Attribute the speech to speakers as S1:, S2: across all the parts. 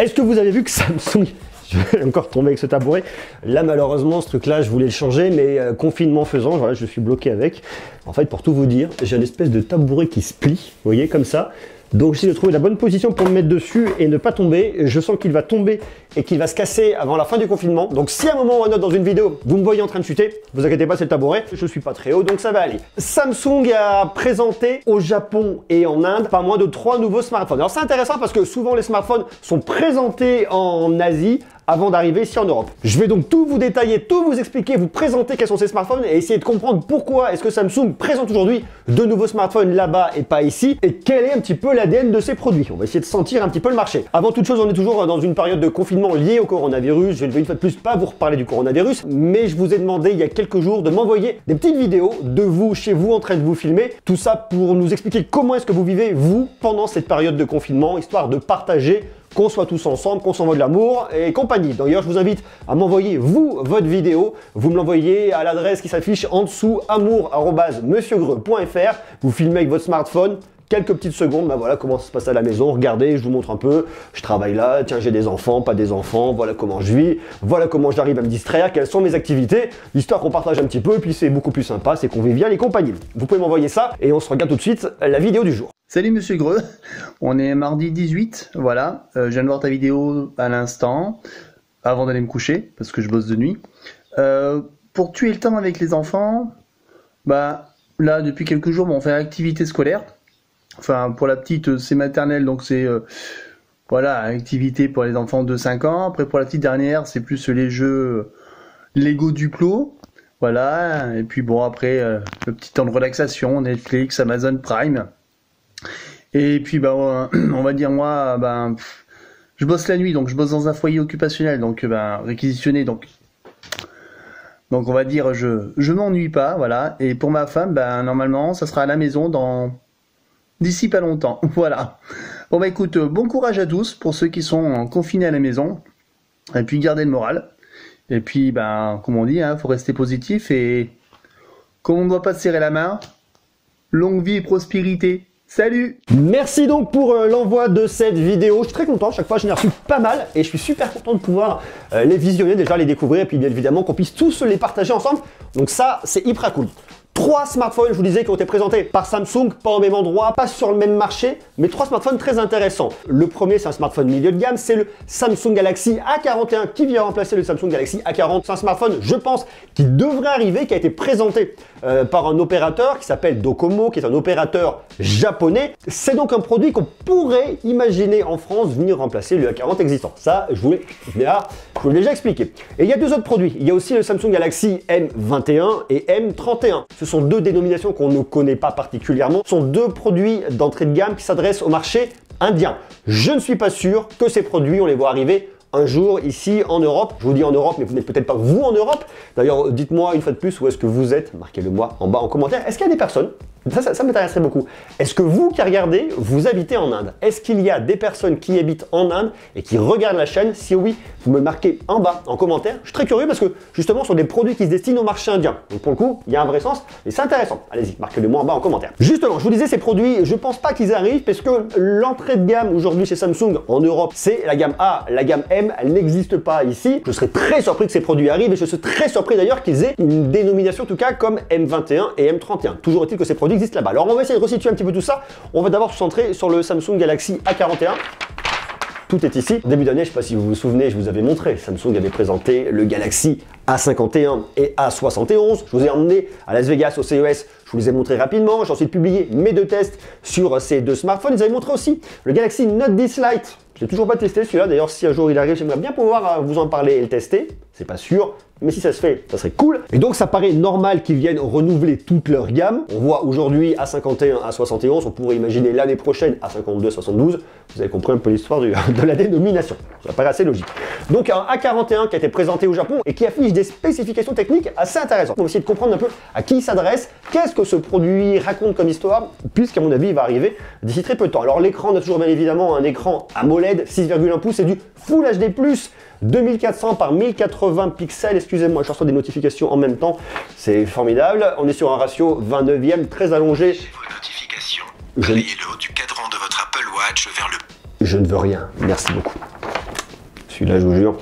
S1: Est-ce que vous avez vu que Samsung, je vais encore tomber avec ce tabouret, là malheureusement ce truc là je voulais le changer, mais confinement faisant, voilà, je suis bloqué avec. En fait, pour tout vous dire, j'ai une espèce de tabouret qui se plie, vous voyez, comme ça. Donc j'essaie de trouver la bonne position pour me mettre dessus et ne pas tomber. Je sens qu'il va tomber et qu'il va se casser avant la fin du confinement. Donc si à un moment ou à un autre dans une vidéo, vous me voyez en train de chuter, vous inquiétez pas, c'est le tabouret. Je suis pas très haut, donc ça va aller. Samsung a présenté au Japon et en Inde pas moins de 3 nouveaux smartphones. Alors c'est intéressant parce que souvent les smartphones sont présentés en Asie avant d'arriver ici en Europe. Je vais donc tout vous détailler, tout vous expliquer, vous présenter quels sont ces smartphones et essayer de comprendre pourquoi est-ce que Samsung présente aujourd'hui de nouveaux smartphones là-bas et pas ici, et quel est un petit peu l'ADN de ces produits. On va essayer de sentir un petit peu le marché. Avant toute chose, on est toujours dans une période de confinement liée au coronavirus. Je vais une fois de plus pas vous reparler du coronavirus, mais je vous ai demandé il y a quelques jours de m'envoyer des petites vidéos de vous, chez vous, en train de vous filmer. Tout ça pour nous expliquer comment est-ce que vous vivez, vous, pendant cette période de confinement, histoire de partager, qu'on soit tous ensemble, qu'on s'envoie de l'amour et compagnie. D'ailleurs, je vous invite à m'envoyer, vous, votre vidéo. Vous me l'envoyez à l'adresse qui s'affiche en dessous, amour@monsieurgreux.fr. Vous filmez avec votre smartphone. Quelques petites secondes, ben voilà comment ça se passe à la maison. Regardez, je vous montre un peu. Je travaille là, tiens, j'ai des enfants, pas des enfants. Voilà comment je vis. Voilà comment j'arrive à me distraire. Quelles sont mes activités. Histoire qu'on partage un petit peu. Et puis c'est beaucoup plus sympa, c'est convivial et compagnie. Vous pouvez m'envoyer ça et on se regarde tout de suite la vidéo du jour.
S2: Salut Monsieur Greux, on est mardi 18, voilà, je viens de voir ta vidéo à l'instant, avant d'aller me coucher, parce que je bosse de nuit. Pour tuer le temps avec les enfants, bah là depuis quelques jours on fait activité scolaire. Enfin pour la petite c'est maternelle, donc c'est voilà, activité pour les enfants de 5 ans. Après pour la petite dernière c'est plus les jeux Lego Duplo. Voilà, et puis bon après le petit temps de relaxation, Netflix, Amazon Prime. Et puis bah on va dire moi je bosse la nuit, donc je bosse dans un foyer occupationnel, donc réquisitionné, donc on va dire je m'ennuie pas, voilà. Et pour ma femme, normalement ça sera à la maison d'ici pas longtemps, voilà. Bon bah écoute, bon courage à tous pour ceux qui sont confinés à la maison, et puis gardez le moral. Et puis comme on dit, faut rester positif, et comme on ne doit pas se serrer la main, longue vie et prospérité. Salut!
S1: Merci donc pour l'envoi de cette vidéo. Je suis très content, chaque fois j'en ai reçu pas mal et je suis super content de pouvoir les visionner, déjà les découvrir et puis bien évidemment qu'on puisse tous les partager ensemble. Donc ça, c'est hyper cool. 3 smartphones, je vous disais, qui ont été présentés par Samsung, pas au même endroit, pas sur le même marché, mais 3 smartphones très intéressants. Le premier, c'est un smartphone milieu de gamme, c'est le Samsung Galaxy A41 qui vient remplacer le Samsung Galaxy A40. C'est un smartphone, je pense, qui devrait arriver, qui a été présenté par un opérateur qui s'appelle Docomo, qui est un opérateur japonais. C'est donc un produit qu'on pourrait imaginer en France venir remplacer le A40 existant. Ça, je vous l'ai déjà expliqué. Et il y a 2 autres produits. Il y a aussi le Samsung Galaxy M21 et M31. Ce sont 2 dénominations qu'on ne connaît pas particulièrement. Ce sont 2 produits d'entrée de gamme qui s'adressent au marché indien. Je ne suis pas sûr que ces produits, on les voit arriver un jour ici en Europe. Je vous dis en Europe, mais vous n'êtes peut-être pas vous en Europe. D'ailleurs, dites-moi une fois de plus où est-ce que vous êtes. Marquez-le moi en bas en commentaire. Est-ce qu'il y a des personnes, ça m'intéresserait beaucoup. Est-ce que vous qui regardez, vous habitez en Inde? Est-ce qu'il y a des personnes qui habitent en Inde et qui regardent la chaîne? Si oui, vous me le marquez en bas en commentaire. Je suis très curieux parce que justement, ce sont des produits qui se destinent au marché indien. Donc pour le coup, il y a un vrai sens et c'est intéressant. Allez-y, marquez-le moi en bas en commentaire. Justement, je vous disais, ces produits, je pense pas qu'ils arrivent parce que l'entrée de gamme aujourd'hui chez Samsung en Europe, c'est la gamme A, la gamme M, elle n'existe pas ici. Je serais très surpris que ces produits arrivent et je serais très surpris d'ailleurs qu'ils aient une dénomination en tout cas comme M21 et M31. Toujours est-il que ces produits existent là-bas. Alors on va essayer de resituer un petit peu tout ça. On va d'abord se centrer sur le Samsung Galaxy A41. Tout est ici. Début d'année, je ne sais pas si vous vous souvenez, je vous avais montré, Samsung avait présenté le Galaxy A51 et A71. Je vous ai emmené à Las Vegas au CES, je vous les ai montrés rapidement. J'ai ensuite publié mes 2 tests sur ces 2 smartphones. Ils avaient montré aussi le Galaxy Note 10 Lite. Je l'ai toujours pas testé celui-là. D'ailleurs, si un jour il arrive, j'aimerais bien pouvoir vous en parler et le tester. C'est pas sûr, mais si ça se fait, ça serait cool. Et donc ça paraît normal qu'ils viennent renouveler toute leur gamme. On voit aujourd'hui A51, A71, on pourrait imaginer l'année prochaine A52, 72. Vous avez compris un peu l'histoire de la dénomination. Ça paraît assez logique. Donc un A41 qui a été présenté au Japon et qui affiche des spécifications techniques assez intéressantes. On va essayer de comprendre un peu à qui il s'adresse, qu'est-ce que ce produit raconte comme histoire, puisqu'à mon avis il va arriver d'ici très peu de temps. Alors l'écran, on a toujours bien évidemment un écran AMOLED 6,1 pouces et du Full HD+, 2400 par 1080 pixels, excusez-moi, je reçois des notifications en même temps, c'est formidable. On est sur un ratio 29e très allongé.
S3: Vos notifications. Balayez le haut du cadran de votre Apple Watch vers le...
S1: Je ne veux rien, merci beaucoup. Celui-là, je vous jure.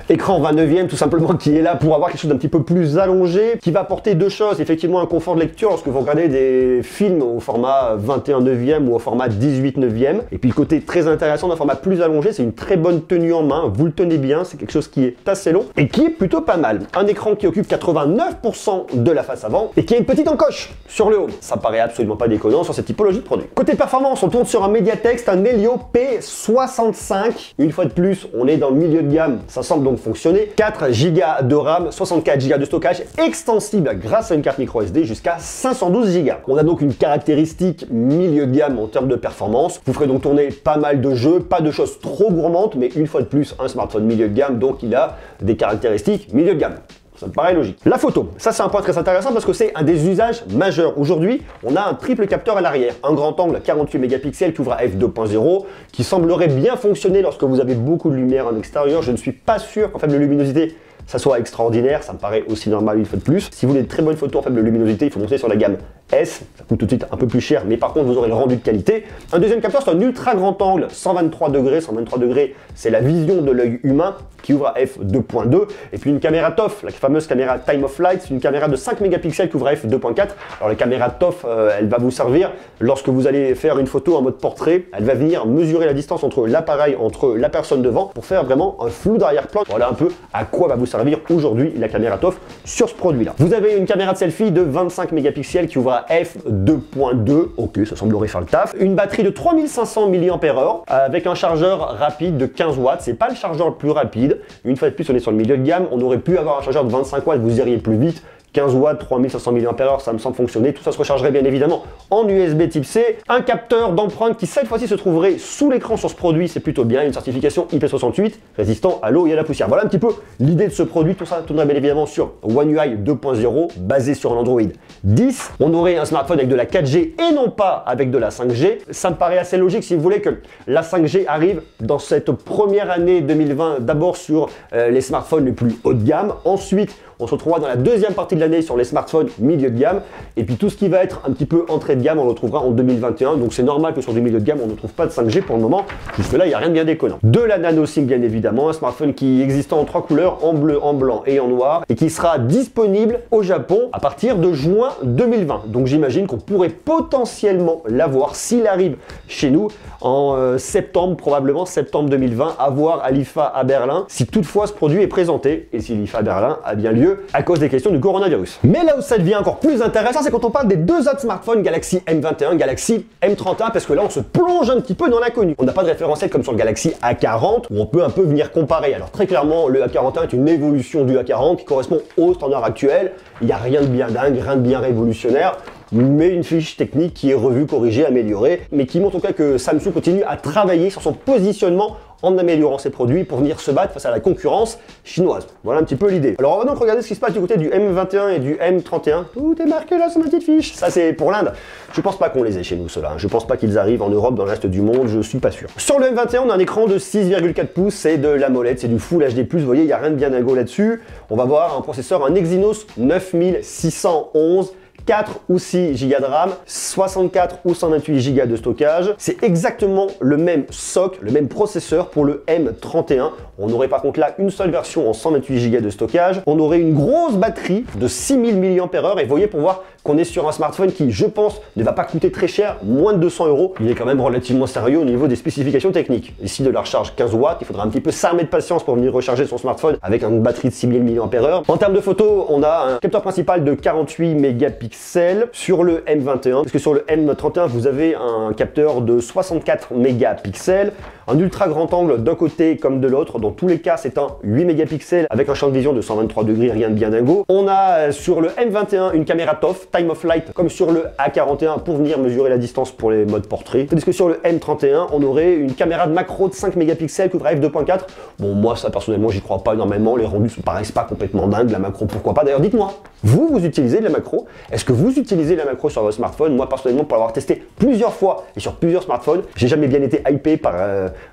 S1: Écran 29e, tout simplement, qui est là pour avoir quelque chose d'un petit peu plus allongé, qui va apporter deux choses. Effectivement, un confort de lecture lorsque vous regardez des films au format 21/9e ou au format 18/9e. Et puis le côté très intéressant d'un format plus allongé, c'est une très bonne tenue en main. Vous le tenez bien, c'est quelque chose qui est assez long et qui est plutôt pas mal. Un écran qui occupe 89% de la face avant et qui a une petite encoche sur le haut. Ça paraît absolument pas déconnant sur cette typologie de produit. Côté performance, on tourne sur un Mediatek, un Helio P65. Une fois de plus, on est dans le milieu de gamme, ça semble donc fonctionner. 4 Go de RAM, 64 Go de stockage extensible grâce à une carte micro SD jusqu'à 512 Go. On a donc une caractéristique milieu de gamme en termes de performance. Vous ferez donc tourner pas mal de jeux, pas de choses trop gourmandes, mais une fois de plus, un smartphone milieu de gamme, donc il a des caractéristiques milieu de gamme. Ça me paraît logique. La photo, ça c'est un point très intéressant parce que c'est un des usages majeurs. Aujourd'hui, on a un triple capteur à l'arrière, un grand angle 48 mégapixels qui ouvre à f2.0, qui semblerait bien fonctionner lorsque vous avez beaucoup de lumière en extérieur. Je ne suis pas sûr qu'en faible luminosité, ça soit extraordinaire, ça me paraît aussi normal une fois de plus. Si vous voulez de très bonnes photos en faible luminosité, il faut monter sur la gamme S, ça coûte tout de suite un peu plus cher, mais par contre vous aurez le rendu de qualité. Un deuxième capteur, c'est un ultra grand angle, 123 degrés. 123 degrés, c'est la vision de l'œil humain qui ouvre à f2.2. Et puis une caméra TOF, la fameuse caméra Time of Flight, c'est une caméra de 5 mégapixels qui ouvre à f2.4. Alors la caméra TOF, elle va vous servir lorsque vous allez faire une photo en mode portrait. Elle va venir mesurer la distance entre l'appareil, entre la personne devant, pour faire vraiment un flou d'arrière-plan. Voilà un peu à quoi va vous servir aujourd'hui la caméra TOF sur ce produit-là. Vous avez une caméra de selfie de 25 mégapixels qui ouvre à f2.2. Ok, ça semblerait faire le taf. Une batterie de 3500 mAh avec un chargeur rapide de 15 watts. C'est pas le chargeur le plus rapide. Une fois de plus, on est sur le milieu de gamme. On aurait pu avoir un chargeur de 25 watts, vous iriez plus vite. 15 watts, 3500 mAh, ça me semble fonctionner. Tout ça se rechargerait bien évidemment en USB type C. Un capteur d'empreinte qui cette fois-ci se trouverait sous l'écran sur ce produit, c'est plutôt bien. Une certification IP68 résistant à l'eau et à la poussière. Voilà un petit peu l'idée de ce produit. Tout ça tournerait bien évidemment sur One UI 2.0 basé sur un Android 10. On aurait un smartphone avec de la 4G et non pas avec de la 5G. Ça me paraît assez logique si vous voulez que la 5G arrive dans cette première année 2020 d'abord sur les smartphones les plus haut de gamme. Ensuite, on se retrouvera dans la deuxième partie de l'année sur les smartphones milieu de gamme. Et puis tout ce qui va être un petit peu entrée de gamme, on le retrouvera en 2021. Donc c'est normal que sur du milieu de gamme, on ne trouve pas de 5G pour le moment. Jusque là, il n'y a rien de bien déconnant. De la nano SIM, bien évidemment. Un smartphone qui existe en 3 couleurs, en bleu, en blanc et en noir. Et qui sera disponible au Japon à partir de juin 2020. Donc j'imagine qu'on pourrait potentiellement l'avoir s'il arrive chez nous en septembre, probablement septembre 2020, à voir à l'IFA à Berlin. Si toutefois ce produit est présenté et si l'IFA à Berlin a bien lieu à cause des questions du coronavirus. Mais là où ça devient encore plus intéressant, c'est quand on parle des deux autres smartphones Galaxy M21, Galaxy M31, parce que là on se plonge un petit peu dans l'inconnu. On n'a pas de référentiel comme sur le Galaxy A40 où on peut un peu venir comparer. Alors très clairement, le A41 est une évolution du A40 qui correspond au standard actuel. Il n'y a rien de bien dingue, rien de bien révolutionnaire, mais une fiche technique qui est revue, corrigée, améliorée, mais qui montre en tout cas que Samsung continue à travailler sur son positionnement en améliorant ses produits pour venir se battre face à la concurrence chinoise. Voilà un petit peu l'idée. Alors on va donc regarder ce qui se passe du côté du M21 et du M31. Tout est marqué là sur ma petite fiche. Ça c'est pour l'Inde. Je pense pas qu'on les ait chez nous ceux-là. Je pense pas qu'ils arrivent en Europe, dans le reste du monde, je suis pas sûr. Sur le M21, on a un écran de 6,4 pouces, c'est de l'AMOLED, c'est du Full HD+, vous voyez, il n'y a rien de bien dingo là-dessus. On va voir un processeur, un Exynos 9611, 4 ou 6 Go de RAM, 64 ou 128 Go de stockage. C'est exactement le même socle, le même processeur pour le M31. On aurait par contre là une seule version en 128 Go de stockage. On aurait une grosse batterie de 6000 mAh et vous voyez pour voir qu'on est sur un smartphone qui, je pense, ne va pas coûter très cher, moins de 200 €. Il est quand même relativement sérieux au niveau des spécifications techniques. Ici de la recharge 15 watts, il faudra un petit peu s'armer de patience pour venir recharger son smartphone avec une batterie de 6000 mAh. En termes de photos, on a un capteur principal de 48 mégapixels sur le M21, parce que sur le M31, vous avez un capteur de 64 mégapixels, un ultra grand angle d'un côté comme de l'autre. Dans tous les cas, c'est un 8 mégapixels avec un champ de vision de 123 degrés, rien de bien dingo. On a sur le M21 une caméra TOF, Time of Flight, comme sur le A41 pour venir mesurer la distance pour les modes portrait. Tandis que sur le M31, on aurait une caméra de macro de 5 mégapixels qui ouvre à f2.4. Bon, moi, ça personnellement, j'y crois pas énormément. Les rendus ne paraissent pas complètement dingues. La macro, pourquoi pas? D'ailleurs, dites-moi, vous utilisez de la macro? Est-ce Est-ce que vous utilisez la macro sur votre smartphone? Moi personnellement, pour l'avoir testé plusieurs fois et sur plusieurs smartphones, j'ai jamais bien été hypé par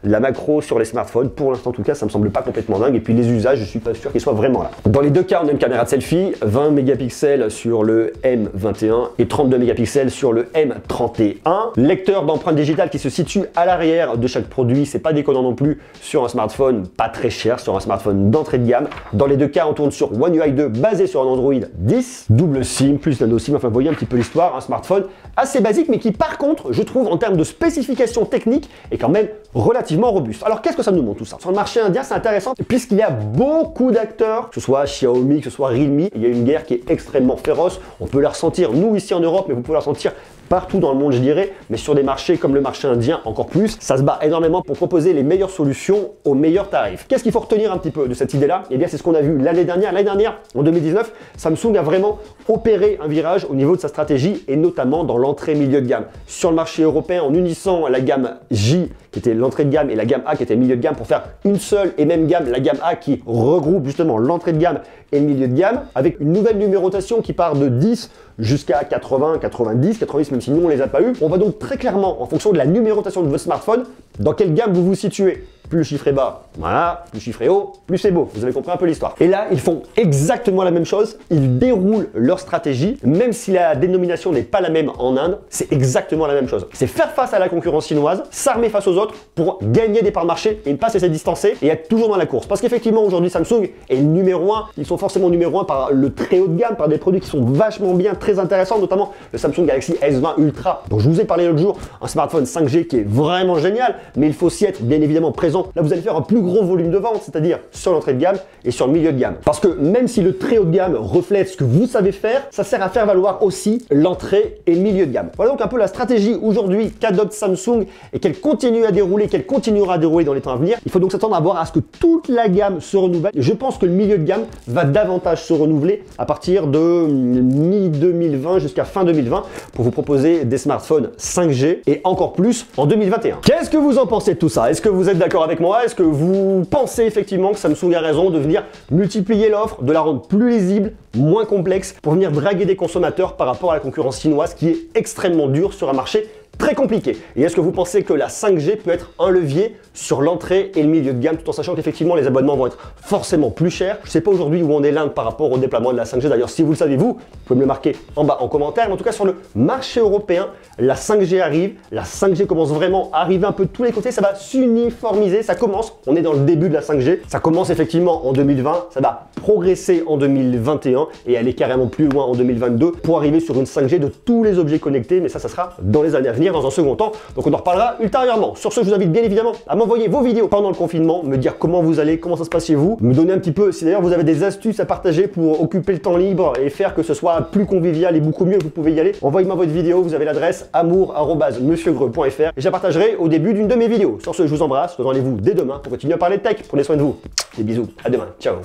S1: la macro sur les smartphones. Pour l'instant en tout cas, ça me semble pas complètement dingue. Et puis les usages, je suis pas sûr qu'ils soient vraiment là. Dans les deux cas, on a une caméra de selfie, 20 mégapixels sur le M21 et 32 mégapixels sur le M31. Lecteur d'empreintes digitales qui se situe à l'arrière de chaque produit, c'est pas déconnant non plus sur un smartphone pas très cher, sur un smartphone d'entrée de gamme. Dans les deux cas, on tourne sur One UI 2 basé sur un Android 10, double SIM plus nano SIM. Enfin, vous voyez un petit peu l'histoire, un smartphone assez basique, mais qui par contre, je trouve en termes de spécifications techniques, est quand même relativement robuste. Alors qu'est-ce que ça nous montre tout ça? Sur le marché indien, c'est intéressant puisqu'il y a beaucoup d'acteurs, que ce soit Xiaomi, que ce soit Realme. Il y a une guerre qui est extrêmement féroce. On peut la ressentir nous ici en Europe, mais vous pouvez la ressentir partout dans le monde, je dirais, mais sur des marchés comme le marché indien encore plus. Ça se bat énormément pour proposer les meilleures solutions aux meilleurs tarifs. Qu'est-ce qu'il faut retenir un petit peu de cette idée-là? Eh bien, c'est ce qu'on a vu l'année dernière. L'année dernière, en 2019, Samsung a vraiment opéré un virage au niveau de sa stratégie et notamment dans l'entrée milieu de gamme. Sur le marché européen, en unissant la gamme J, qui était l'entrée de gamme, et la gamme A, qui était milieu de gamme, pour faire une seule et même gamme, la gamme A, qui regroupe justement l'entrée de gamme et le milieu de gamme, avec une nouvelle numérotation qui part de 10 jusqu'à 80, 90, 90 même si nous on les a pas eu. On va donc très clairement, en fonction de la numérotation de votre smartphone, dans quelle gamme vous vous situez. Plus le chiffre est bas, voilà, plus le chiffre est haut, plus c'est beau. Vous avez compris un peu l'histoire. Et là, ils font exactement la même chose. Ils déroulent leur stratégie, même si la dénomination n'est pas la même en Inde, c'est exactement la même chose. C'est faire face à la concurrence chinoise, s'armer face aux autres pour gagner des parts de marché et ne pas se laisser distancer et être toujours dans la course. Parce qu'effectivement, aujourd'hui, Samsung est le numéro 1. Ils sont forcément numéro 1 par le très haut de gamme, par des produits qui sont vachement bien, très intéressants, notamment le Samsung Galaxy S20 Ultra, dont je vous ai parlé l'autre jour, un smartphone 5G qui est vraiment génial, mais il faut aussi être bien évidemment présent. Là, vous allez faire un plus gros volume de vente, c'est-à-dire sur l'entrée de gamme et sur le milieu de gamme. Parce que même si le très haut de gamme reflète ce que vous savez faire, ça sert à faire valoir aussi l'entrée et le milieu de gamme. Voilà donc un peu la stratégie aujourd'hui qu'adopte Samsung et qu'elle continue à dérouler, qu'elle continuera à dérouler dans les temps à venir. Il faut donc s'attendre à voir à ce que toute la gamme se renouvelle. Je pense que le milieu de gamme va davantage se renouveler à partir de mi-2020 jusqu'à fin 2020 pour vous proposer des smartphones 5G et encore plus en 2021. Qu'est-ce que vous en pensez de tout ça? Est-ce que vous êtes d'accord avec moi? Est-ce que vous pensez effectivement que Samsung a raison de venir multiplier l'offre, de la rendre plus lisible, moins complexe, pour venir draguer des consommateurs par rapport à la concurrence chinoise qui est extrêmement dure sur un marché très compliqué? Et est-ce que vous pensez que la 5G peut être un levier sur l'entrée et le milieu de gamme, tout en sachant qu'effectivement les abonnements vont être forcément plus chers? Je ne sais pas aujourd'hui où on est l'Inde par rapport au déploiement de la 5G. D'ailleurs, si vous le savez, vous pouvez me le marquer en bas en commentaire. Mais en tout cas, sur le marché européen, la 5G arrive. La 5G commence vraiment à arriver un peu de tous les côtés. Ça va s'uniformiser. Ça commence. On est dans le début de la 5G. Ça commence effectivement en 2020. Ça va progresser en 2021 et aller carrément plus loin en 2022 pour arriver sur une 5G de tous les objets connectés. Mais ça sera dans les années à venir, dans un second temps. Donc on en reparlera ultérieurement. Sur ce, je vous invite bien évidemment à m'envoyer vos vidéos pendant le confinement, me dire comment vous allez, comment ça se passe chez vous, me donner un petit peu, si d'ailleurs vous avez des astuces à partager pour occuper le temps libre et faire que ce soit plus convivial et beaucoup mieux, vous pouvez y aller. Envoyez-moi votre vidéo, vous avez l'adresse amour@monsieurgreux.fr et je la partagerai au début d'une de mes vidéos. Sur ce, je vous embrasse, je vous donne rendez-vous dès demain pour continuer à parler de tech. Prenez soin de vous. Des bisous, à demain, ciao.